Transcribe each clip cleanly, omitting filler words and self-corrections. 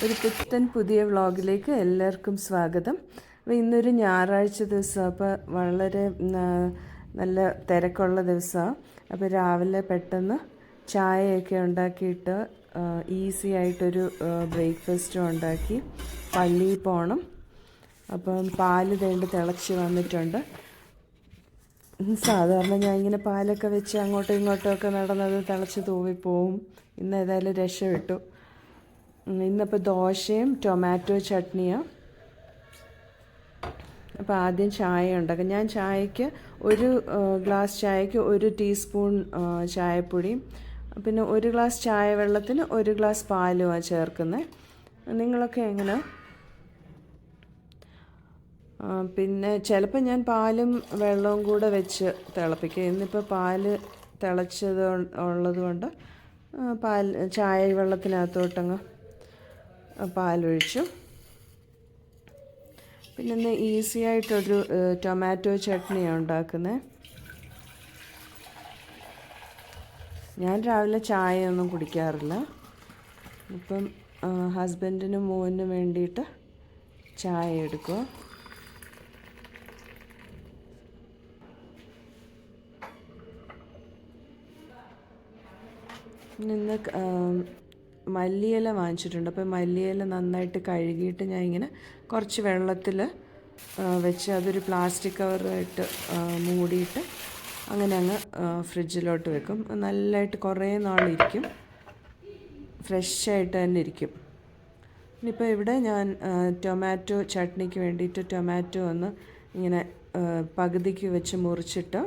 ഒരു പുതിയ വ്ളോഗിലേക്ക് എല്ലാവർക്കും സ്വാഗതം. അപ്പോൾ ഇന്നൊരു ഞായറാഴ്ച ദിവസമാണ്. അപ്പോൾ വളരെ നല്ല തിരക്കുള്ള ദിവസമാണ്. അപ്പോൾ രാവിലെ പെട്ടെന്ന് ചായയൊക്കെ ഉണ്ടാക്കിയിട്ട് ഈസി ആയിട്ടൊരു ബ്രേക്ക്ഫാസ്റ്റും ഉണ്ടാക്കി പള്ളിയിൽ പോകണം. അപ്പം പാല് തിളച്ച് വന്നിട്ടുണ്ട്. സാധാരണ ഞാൻ ഇങ്ങനെ പാലൊക്കെ വെച്ച് അങ്ങോട്ടും ഇങ്ങോട്ടും ഒക്കെ നടന്നത് തിളച്ച് തൂവിപ്പോവും. ഇന്ന് ഏതായാലും രക്ഷപ്പെട്ടു. ഇന്നിപ്പോൾ ദോശയും ടൊമാറ്റോ ചട്നിയാണ്. അപ്പോൾ ആദ്യം ചായ ഉണ്ടാക്കാം. ഞാൻ ചായക്ക് ഒരു ഗ്ലാസ് ചായക്ക് 1 ടീസ്പൂൺ ചായപ്പൊടിയും പിന്നെ 1 ഗ്ലാസ് ചായ വെള്ളത്തിന് 1 ഗ്ലാസ് പാലുമാണ് ചേർക്കുന്നത്. നിങ്ങളൊക്കെ എങ്ങനെ? പിന്നെ ചിലപ്പോൾ ഞാൻ പാലും വെള്ളവും കൂടെ വെച്ച് തിളപ്പിക്കും. ഇന്നിപ്പോൾ പാല് തിളച്ചത് ഉള്ളത് കൊണ്ട് ചായ വെള്ളത്തിനകത്തോട്ടങ്ങ് പാലൊഴിച്ചു. പിന്നെ ഇന്ന് ഈസി ആയിട്ടൊരു ടൊമാറ്റോ ചട്നിയാണ് ഉണ്ടാക്കുന്നത്. ഞാൻ രാവിലെ ചായ ഒന്നും കുടിക്കാറില്ല. ഇപ്പം ഹസ്ബൻഡിനും മോനും വേണ്ടിയിട്ട് ചായ എടുക്കുക. ഇന്ന് മല്ലിയില വാങ്ങിച്ചിട്ടുണ്ട്. അപ്പോൾ മല്ലിയില നന്നായിട്ട് കഴുകിയിട്ട് ഞാൻ ഇങ്ങനെ കുറച്ച് വെള്ളത്തിൽ വെച്ച് അതൊരു പ്ലാസ്റ്റിക് കവറായിട്ട് മൂടിയിട്ട് അങ്ങനെ അങ്ങ് ഫ്രിഡ്ജിലോട്ട് വെക്കും. നല്ലതായിട്ട് കുറേ നാളിരിക്കും, ഫ്രഷായിട്ട് തന്നെ ഇരിക്കും. ഇനിയിപ്പോൾ ഇവിടെ ഞാൻ ടൊമാറ്റോ ചട്നിക്ക് വേണ്ടിയിട്ട് ടൊമാറ്റോ ഒന്ന് ഇങ്ങനെ പകുതിക്ക് വെച്ച് മുറിച്ചിട്ട്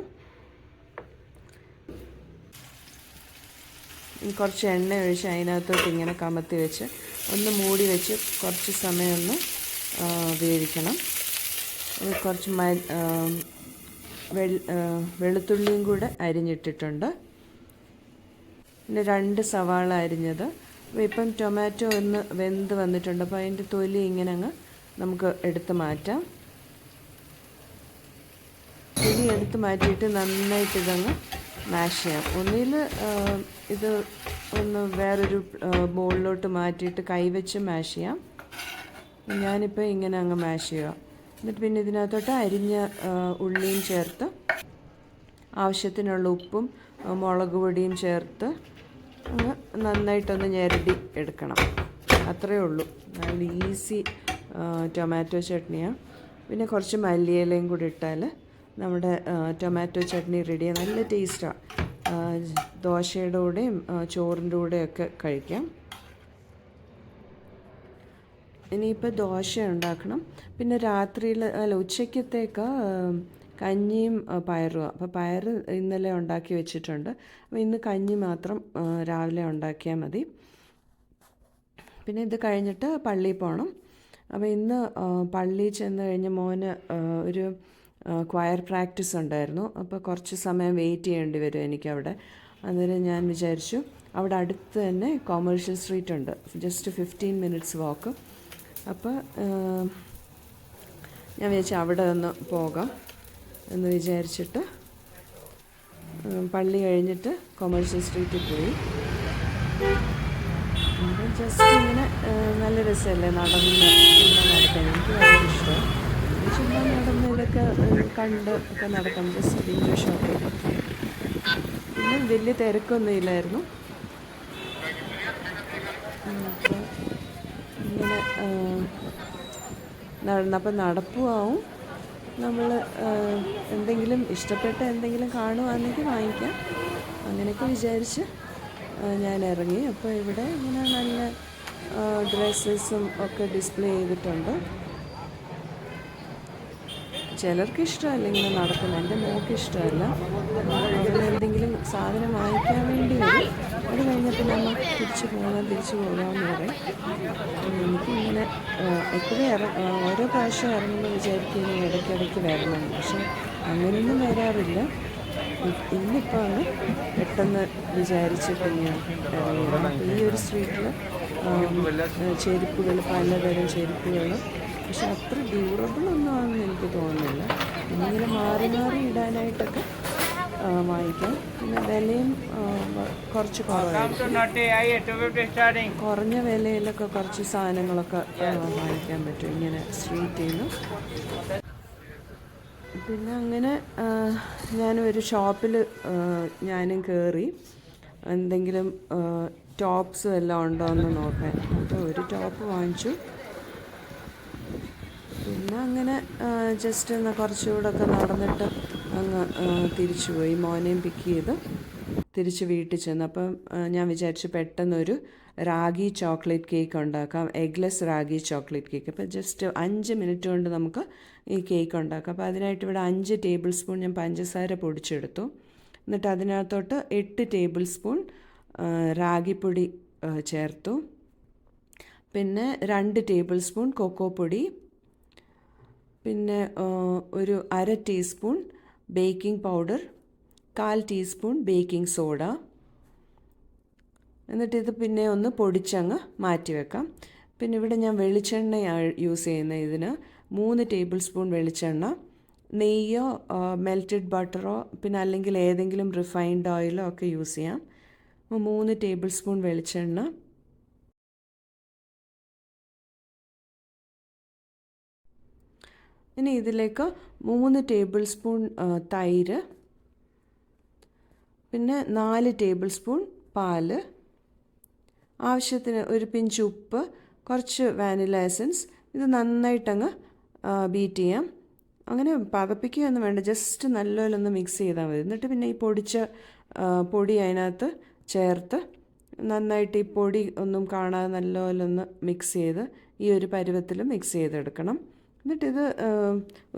കുറച്ച് എണ്ണ ഒഴിച്ച് അതിനകത്തോട്ട് ഇങ്ങനെ കമത്തി വെച്ച് ഒന്ന് മൂടി വെച്ച് കുറച്ച് സമയം ഒന്ന് വേവിക്കണം. കുറച്ച് വെളുത്തുള്ളിയും കൂടെ അരിഞ്ഞിട്ടിട്ടുണ്ട്. പിന്നെ 2 സവാള അരിഞ്ഞത്. അപ്പോൾ ഇപ്പം ടൊമാറ്റോ ഒന്ന് വെന്ത് വന്നിട്ടുണ്ട്. അപ്പോൾ അതിൻ്റെ തൊലി ഇങ്ങനെ അങ്ങ് നമുക്ക് എടുത്ത് മാറ്റാം. തൊലി എടുത്ത് മാറ്റിയിട്ട് നന്നായിട്ട് ഇതങ്ങ് മാഷ് ചെയ്യാം. ഒന്നിൽ ഇത് ഒന്ന് വേറൊരു ബോളിലോട്ട് മാറ്റിയിട്ട് കൈവച്ച് മാഷ് ചെയ്യാം. ഞാനിപ്പോൾ ഇങ്ങനെ അങ്ങ് മാഷ് ചെയ്യുക. എന്നിട്ട് പിന്നെ ഇതിനകത്തോട്ട് അരിഞ്ഞ ഉള്ളിയും ചേർത്ത് ആവശ്യത്തിനുള്ള ഉപ്പും മുളക് പൊടിയും ചേർത്ത് അങ്ങ് നന്നായിട്ടൊന്ന് ഞെരടി എടുക്കണം. അത്രയേ ഉള്ളൂ. നല്ല ഈസി ടൊമാറ്റോ ചട്നിയാണ്. പിന്നെ കുറച്ച് മല്ലിയിലയും കൂടി ഇട്ടാൽ നമ്മുടെ ടൊമാറ്റോ ചട്നി റെഡിയാണ്. നല്ല ടേസ്റ്റാണ്. ദോശയുടെ കൂടെയും ചോറിൻ്റെ കൂടെയൊക്കെ കഴിക്കാം. ഇനിയിപ്പോൾ ദോശ ഉണ്ടാക്കണം. പിന്നെ രാത്രിയിൽ ഉച്ചയ്ക്കത്തേക്ക് കഞ്ഞിയും പയറുമാണ്. അപ്പോൾ പയർ ഇന്നലെ ഉണ്ടാക്കി വെച്ചിട്ടുണ്ട്. അപ്പോൾ ഇന്ന് കഞ്ഞി മാത്രം രാവിലെ ഉണ്ടാക്കിയാൽ മതി. പിന്നെ ഇത് കഴിഞ്ഞിട്ട് പള്ളിയിൽ പോകണം. അപ്പോൾ ഇന്ന് പള്ളിയിൽ ചെന്ന് കഴിഞ്ഞ് മോന് ഒരു ക്വയർ പ്രാക്ടീസ് ഉണ്ടായിരുന്നു. അപ്പോൾ കുറച്ച് സമയം വെയിറ്റ് ചെയ്യേണ്ടി വരും എനിക്കവിടെ. അന്നേരം ഞാൻ വിചാരിച്ചു അവിടെ അടുത്ത് തന്നെ കൊമേഴ്ഷ്യൽ സ്ട്രീറ്റ് ഉണ്ട്, ജസ്റ്റ് 15 മിനിറ്റ്സ് വാക്ക്. അപ്പോൾ ഞാൻ വിചാരിച്ചു അവിടെ ഒന്ന് പോകാം എന്ന് വിചാരിച്ചിട്ട് പള്ളി കഴിഞ്ഞിട്ട് കൊമേഴ്ഷ്യൽ സ്ട്രീറ്റിൽ പോയി. ജസ്റ്റ് ഇങ്ങനെ നല്ല രസമല്ലേ നടക്കാൻ. എനിക്ക് ഭയങ്കര ഇഷ്ടമാണ്. ചുമ്മാ നടന്ന് ഇതൊക്കെ കണ്ട് ഒക്കെ നടക്കാം. Just window shopping. പിന്നെ വലിയ തിരക്കൊന്നും ഇല്ലായിരുന്നു. അപ്പോൾ ഇങ്ങനെ നടന്നപ്പോൾ നടപ്പുമാവും. നമ്മൾ എന്തെങ്കിലും ഇഷ്ടപ്പെട്ട എന്തെങ്കിലും കാണുവാണെങ്കിൽ വാങ്ങിക്കാം. അങ്ങനെയൊക്കെ വിചാരിച്ച് ഞാൻ ഇറങ്ങി. അപ്പോൾ ഇവിടെ ഇങ്ങനെ നല്ല ഡ്രസ്സസും ഒക്കെ ഡിസ്പ്ലേ ചെയ്തിട്ടുണ്ട്. ചിലർക്ക് ഇഷ്ടമല്ല ഇങ്ങനെ നടക്കുന്നത്. എൻ്റെ മോൾക്ക് ഇഷ്ടമല്ല. അവിടെ എന്തെങ്കിലും സാധനം വാങ്ങിക്കാൻ വേണ്ടി വരും. അത് കഴിഞ്ഞപ്പോൾ നമ്മൾ തിരിച്ചു പോകാമെന്ന് പറയും. എനിക്കിങ്ങനെ എപ്പോഴും ഓരോ പ്രാവശ്യം ഇറങ്ങുമ്പോൾ വിചാരിക്കുന്നു ഇടയ്ക്കിടയ്ക്ക് വരണം. പക്ഷെ അങ്ങനെയൊന്നും വരാറില്ല. ഇന്നിപ്പോൾ ആണ് പെട്ടെന്ന് വിചാരിച്ചിട്ട് ഞാൻ ഇറങ്ങിയത്. ഈ ഒരു സ്ട്രീറ്റിൽ ചെരുപ്പുകൾ, പലതരം ചെരുപ്പുകൾ, പക്ഷെ അത്ര ഡ്യൂറബിൾ ഒന്നും ആണെന്ന് എനിക്ക് തോന്നുന്നില്ല. ഇങ്ങനെ മാറി ഇടാനായിട്ടൊക്കെ വാങ്ങിക്കാം. പിന്നെ വിലയും കുറച്ച് കുറവായിരിക്കും. കുറഞ്ഞ വിലയിലൊക്കെ കുറച്ച് സാധനങ്ങളൊക്കെ വാങ്ങിക്കാൻ പറ്റും ഇങ്ങനെ സ്ട്രീറ്റിൽ നിന്ന്. പിന്നെ അങ്ങനെ ഞാനൊരു ഷോപ്പിൽ ഞാനും കയറി എന്തെങ്കിലും ടോപ്സും എല്ലാം ഉണ്ടോ എന്ന് നോക്കാൻ. അപ്പോൾ ഒരു ടോപ്പ് വാങ്ങിച്ചു. പിന്നെ അങ്ങനെ ജസ്റ്റ് എന്നാൽ കുറച്ചുകൂടെ ഒക്കെ നടന്നിട്ട് അങ്ങ് തിരിച്ചു പോയി. മോനെയും പിക്ക് ചെയ്ത് തിരിച്ച് വീട്ടിൽ ചെന്നു. അപ്പം ഞാൻ വിചാരിച്ചു പെട്ടെന്നൊരു റാഗി ചോക്ലേറ്റ് കേക്ക് ഉണ്ടാക്കാം, എഗ്ലെസ് റാഗി ചോക്ലേറ്റ് കേക്ക്. അപ്പോൾ ജസ്റ്റ് 5 മിനിറ്റ് കൊണ്ട് നമുക്ക് ഈ കേക്ക് ഉണ്ടാക്കാം. അപ്പോൾ അതിനായിട്ട് ഇവിടെ 5 ടേബിൾ സ്പൂൺ ഞാൻ പഞ്ചസാര പൊടിച്ചെടുത്തു. എന്നിട്ട് അതിനകത്തോട്ട് 8 ടേബിൾ സ്പൂൺ റാഗിപ്പൊടി ചേർത്തു. പിന്നെ 2 ടേബിൾ സ്പൂൺ കൊക്കോ പൊടി, പിന്നെ ഒരു 1/2 teaspoon baking powder, 1/4 teaspoon baking soda. എന്നിട്ടിത് പിന്നെ ഒന്ന് പൊടിച്ചങ്ങ് മാറ്റി വെക്കാം. പിന്നെ ഇവിടെ ഞാൻ വെളിച്ചെണ്ണ യൂസ് ചെയ്യുന്നത്. ഇതിന് 3 ടേബിൾ സ്പൂൺ വെളിച്ചെണ്ണ, നെയ്യോ മെൽറ്റഡ് ബട്ടറോ പിന്നെ അല്ലെങ്കിൽ ഏതെങ്കിലും റിഫൈൻഡ് ഓയിലോ ഒക്കെ യൂസ് ചെയ്യാം. 3 ടേബിൾ സ്പൂൺ വെളിച്ചെണ്ണ, ഇനി ഇതിലേക്ക് 3 ടേബിൾ സ്പൂൺ തൈര്, പിന്നെ 4 ടേബിൾ സ്പൂൺ പാല്, ആവശ്യത്തിന് ഒരു പിഞ്ച് ഉപ്പ്, കുറച്ച് വാനില എസൻസ്. ഇത് നന്നായിട്ടങ്ങ് ബീറ്റ് ചെയ്യാം. അങ്ങനെ പതപ്പിക്കുകയൊന്നും വേണ്ട, ജസ്റ്റ് നല്ലപോലെ ഒന്ന് മിക്സ് ചെയ്താൽ മതി. എന്നിട്ട് പിന്നെ ഈ പൊടിച്ച പൊടി അതിനകത്ത് ചേർത്ത് നന്നായിട്ട് ഈ പൊടി ഒന്നും കാണാതെ നല്ലപോലെ ഒന്ന് മിക്സ് ചെയ്ത് ഈ ഒരു പരുവത്തിൽ മിക്സ് ചെയ്തെടുക്കണം. എന്നിട്ടിത്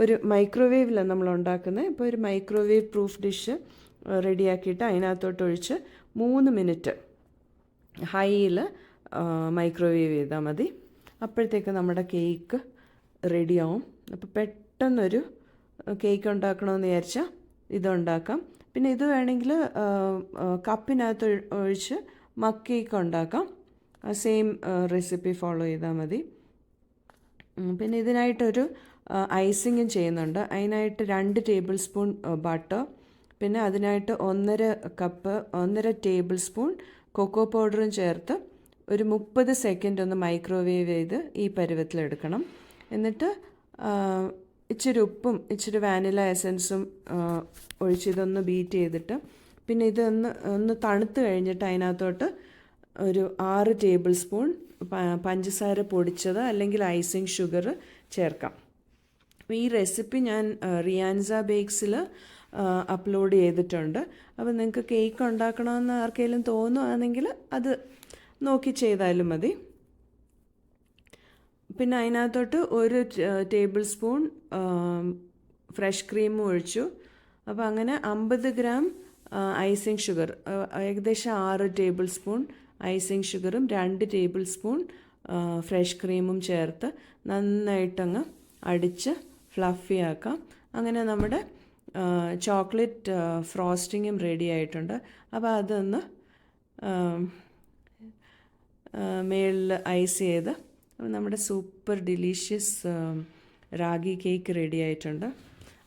ഒരു മൈക്രോവേവിലാണ് നമ്മൾ ഉണ്ടാക്കുന്നത്. ഇപ്പോൾ ഒരു മൈക്രോവേവ് പ്രൂഫ് ഡിഷ് റെഡിയാക്കിയിട്ട് അതിനകത്തോട്ട് ഒഴിച്ച് 3 മിനിറ്റ് ഹൈയിൽ മൈക്രോവേവ് ചെയ്താൽ മതി. അപ്പോഴത്തേക്ക് നമ്മുടെ കേക്ക് റെഡിയാവും. അപ്പോൾ പെട്ടെന്നൊരു കേക്ക് ഉണ്ടാക്കണമെന്ന് വിചാരിച്ചാൽ ഇതുണ്ടാക്കാം. പിന്നെ ഇത് വേണമെങ്കിൽ കപ്പിനകത്ത് ഒഴിച്ച് മക്ക് കേക്ക് ഉണ്ടാക്കാം. സെയിം റെസിപ്പി ഫോളോ ചെയ്താൽ മതി. പിന്നെ ഇതിനായിട്ടൊരു ഐസിങ്ങും ചെയ്യുന്നുണ്ട്. അതിനായിട്ട് 2 ടേബിൾ സ്പൂൺ ബട്ടർ, പിന്നെ അതിനായിട്ട് 1.5 ടേബിൾ സ്പൂൺ കൊക്കോ പൗഡറും ചേർത്ത് ഒരു 30 സെക്കൻഡ് ഒന്ന് മൈക്രോവേവ് ചെയ്ത് ഈ പരുവത്തിലെടുക്കണം. എന്നിട്ട് ഇച്ചിരി ഉപ്പും ഇച്ചിരി വാനില എസൻസും ഒഴിച്ച് ഇതൊന്ന് ബീറ്റ് ചെയ്തിട്ട് പിന്നെ ഇതൊന്ന് തണുത്ത് കഴിഞ്ഞിട്ട് അതിനകത്തോട്ട് ഒരു 6 ടേബിൾ സ്പൂൺ പഞ്ചസാര പൊടിച്ചത് അല്ലെങ്കിൽ ഐസിങ് ഷുഗർ ചേർക്കാം. ഈ റെസിപ്പി ഞാൻ റിയാൻസ ബേക്സിൽ അപ്ലോഡ് ചെയ്തിട്ടുണ്ട്. അപ്പോൾ നിങ്ങൾക്ക് കേക്ക് ഉണ്ടാക്കണമെന്ന് ആർക്കെങ്കിലും തോന്നുകയാണെങ്കിൽ അത് നോക്കി ചെയ്താലും മതി. പിന്നെ അതിനകത്തോട്ട് 1 ടേബിൾ സ്പൂൺ ഫ്രഷ് ക്രീമും ഒഴിച്ചു. അപ്പോൾ അങ്ങനെ 50 ഗ്രാം ഐസിങ് ഷുഗർ, ഏകദേശം 6 ടേബിൾ സ്പൂൺ ഐസിങ് ഷുഗറും 2 ടേബിൾ സ്പൂൺ ഫ്രഷ് ക്രീമും ചേർത്ത് നന്നായിട്ടങ്ങ് അടിച്ച് ഫ്ലഫി ആക്കാം. അങ്ങനെ നമ്മുടെ ചോക്ലേറ്റ് ഫ്രോസ്റ്റിങ്ങും റെഡി ആയിട്ടുണ്ട്. അപ്പോൾ അതൊന്ന് മേളിൽ ഐസ് ചെയ്ത് നമ്മുടെ super delicious ragi cake ready ആയിട്ടുണ്ട്.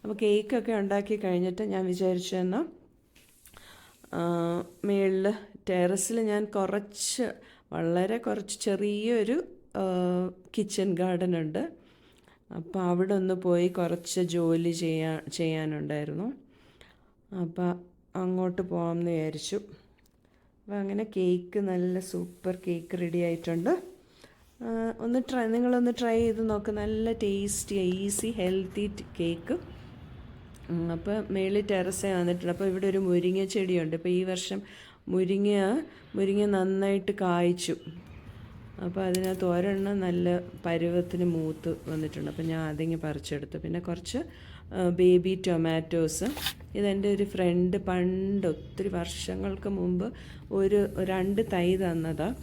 അപ്പോൾ കേക്കൊക്കെ ഉണ്ടാക്കി കഴിഞ്ഞിട്ട് ഞാൻ വിചാരിച്ചു എന്നാൽ മേളിൽ ടെറസിൽ ഞാൻ വളരെ കുറച്ച് ചെറിയൊരു കിച്ചൺ ഗാർഡൻ ഉണ്ട്. അപ്പോൾ അവിടെ ഒന്ന് പോയി കുറച്ച് ജോലി ചെയ്യാനുണ്ടായിരുന്നു. അപ്പോൾ അങ്ങോട്ട് പോകാമെന്ന് വിചാരിച്ചു. അപ്പോൾ അങ്ങനെ കേക്ക്, നല്ല സൂപ്പർ കേക്ക് റെഡി ആയിട്ടുണ്ട്. നിങ്ങളൊന്ന് ട്രൈ ചെയ്ത് നോക്ക്. നല്ല ടേസ്റ്റി, ഈസി, ഹെൽത്തി കേക്ക്. അപ്പോൾ മേളിൽ ടെറസേ വന്നിട്ടുണ്ട്. അപ്പോൾ ഇവിടെ ഒരു മുരിങ്ങ ചെടിയുണ്ട്. ഇപ്പോൾ ഈ വർഷം മുരിങ്ങ നന്നായിട്ട് കായ്ച്ചു. അപ്പോൾ അതിനകത്ത് ഒരെണ്ണം നല്ല പരുവത്തിന് മൂത്ത് വന്നിട്ടുണ്ട്. അപ്പോൾ ഞാൻ അതിങ്ങ് പറിച്ചെടുത്തു. പിന്നെ കുറച്ച് ബേബി ടൊമാറ്റോസ്. ഇതെൻ്റെ ഒരു ഫ്രണ്ട് പണ്ട് ഒത്തിരി വർഷങ്ങൾക്ക് മുമ്പ് 2 തൈ തന്നതാണ്.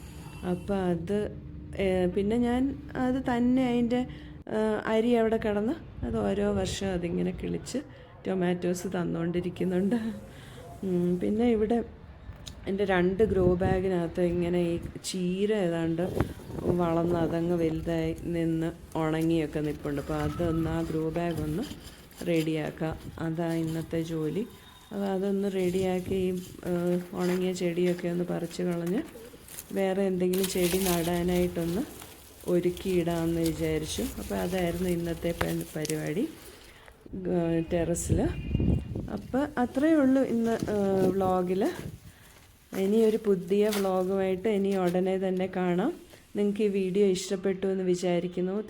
അപ്പോൾ അത് പിന്നെ ഞാൻ അത് തന്നെ അതിൻ്റെ അരി അവിടെ കിടന്ന് അത് ഓരോ വർഷം അതിങ്ങനെ കിളിച്ച് ടൊമാറ്റോസ് തന്നുകൊണ്ടിരിക്കുന്നുണ്ട്. പിന്നെ ഇവിടെ എൻ്റെ 2 ഗ്രോ ബാഗിനകത്ത് ഇങ്ങനെ ഈ ചീര ഏതാണ്ട് വളർന്ന് അതങ്ങ് വലുതായി നിന്ന് ഉണങ്ങിയൊക്കെ നിൽപ്പുണ്ട്. അപ്പോൾ അതൊന്ന് ആ ഗ്രോ ബാഗ് ഒന്ന് റെഡിയാക്കാം. അതാ ഇന്നത്തെ ജോലി. അപ്പോൾ അതൊന്ന് റെഡിയാക്കി ഈ ഉണങ്ങിയ ചെടിയൊക്കെ ഒന്ന് പറിച്ച് കളഞ്ഞ് വേറെ എന്തെങ്കിലും ചെടി നടാനായിട്ടൊന്ന് ഒരുക്കിയിടാമെന്ന് വിചാരിച്ചു. അപ്പോൾ അതായിരുന്നു ഇന്നത്തെ പരിപാടി ടെറസിൽ. അപ്പോൾ അത്രയേ ഉള്ളൂ ഇന്ന് വ്ളോഗിൽ. ഇനിയൊരു പുതിയ വ്ളോഗുമായിട്ട് ഇനി ഉടനെ തന്നെ കാണാം. നിങ്ങൾക്ക് ഈ വീഡിയോ ഇഷ്ടപ്പെട്ടു എന്ന് വിചാരിക്കുന്നു.